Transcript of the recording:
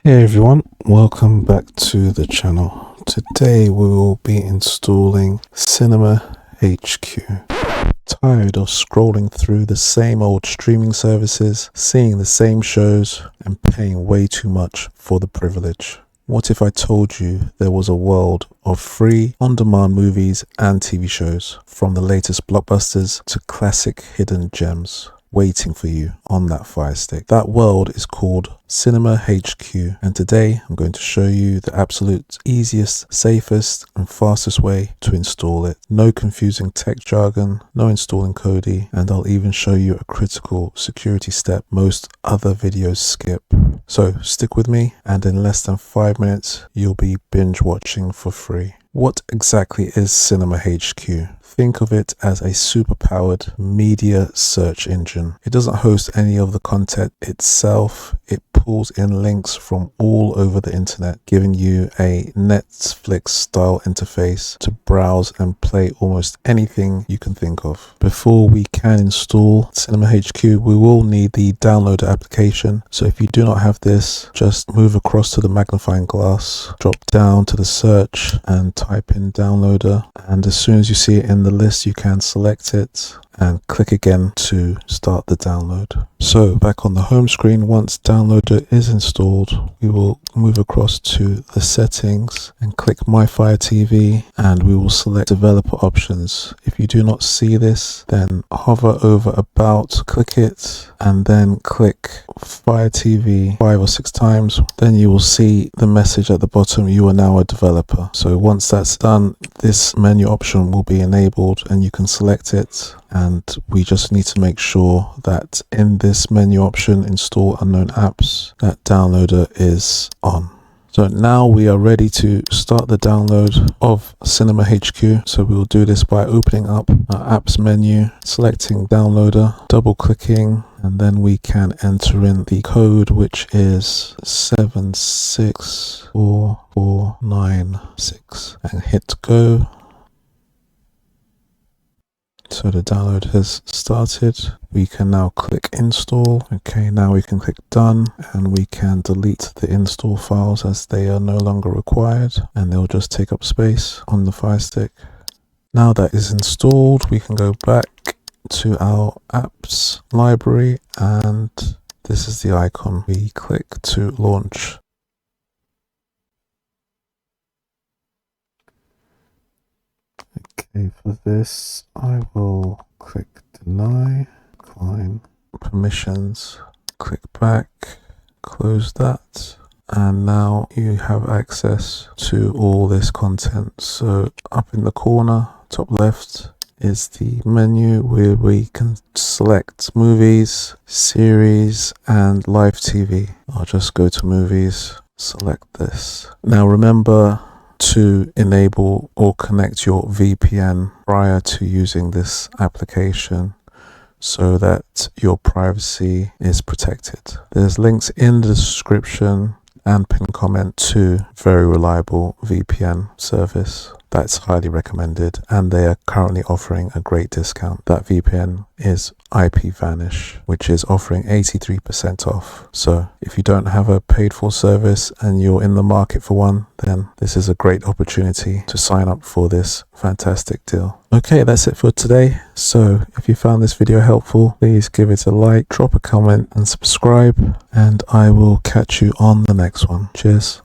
Hey everyone, welcome back to the channel. Today we will be installing Cinema HQ. Tired of scrolling through the same old streaming services, seeing the same shows and paying way too much for the privilege? What if I told you there was a world of free on-demand movies and TV shows, from the latest blockbusters to classic hidden gems, waiting for you on that Fire Stick? That world is called Cinema HQ, and today I'm going to show you the absolute easiest, safest and fastest way to install it. No confusing tech jargon, no installing Kodi, and I'll even show you a critical security step most other videos skip. So stick with me, and in less than 5 minutes you'll be binge watching for free. What exactly is Cinema HQ? Think of it as a super-powered media search engine. It doesn't host any of the content itself. It pulls in links from all over the internet, giving you a Netflix-style interface to browse and play almost anything you can think of. Before we can install Cinema HQ, we will need the downloader application. So if you do not have this, just move across to the magnifying glass, drop down to the search and type in downloader. And as soon as you see it in the list, you can select it and click again to start the download. So back on the home screen, once downloader is installed, we will move across to the settings and click My Fire TV, and we will select developer options. If you do not see this, then hover over about, click it, and then click Fire TV 5 or 6 times. Then you will see the message at the bottom, you are now a developer. So once that's done, this menu option will be enabled and you can select it. And we just need to make sure that in this menu option, install unknown apps, that downloader is on. So now we are ready to start the download of Cinema HQ. So we will do this by opening up our apps menu, selecting downloader, double clicking, and then we can enter in the code, which is 764496, and hit go. So the download has started. We can now click install. Okay, now we can click done, and we can delete the install files as they are no longer required and they'll just take up space on the Fire Stick. Now that is installed, we can go back to our apps library, and this is the icon. We click to launch. Okay, for this I will click deny, decline, permissions, click back, close that, and now you have access to all this content. So up in the corner, top left, is the menu where we can select movies, series, and live TV. I'll just go to movies, select this. Now remember to enable or connect your VPN prior to using this application so that your privacy is protected. There's links in the description and pinned comment to very reliable VPN service that's highly recommended, and they are currently offering a great discount. That VPN is ipvanish, which is offering 83% off. So if you don't have a paid for service and you're in the market for one, then this is a great opportunity to sign up for this fantastic deal. Okay, that's it for today. So if you found this video helpful, please give it a like, drop a comment and subscribe, and I will catch you on the next one. Cheers.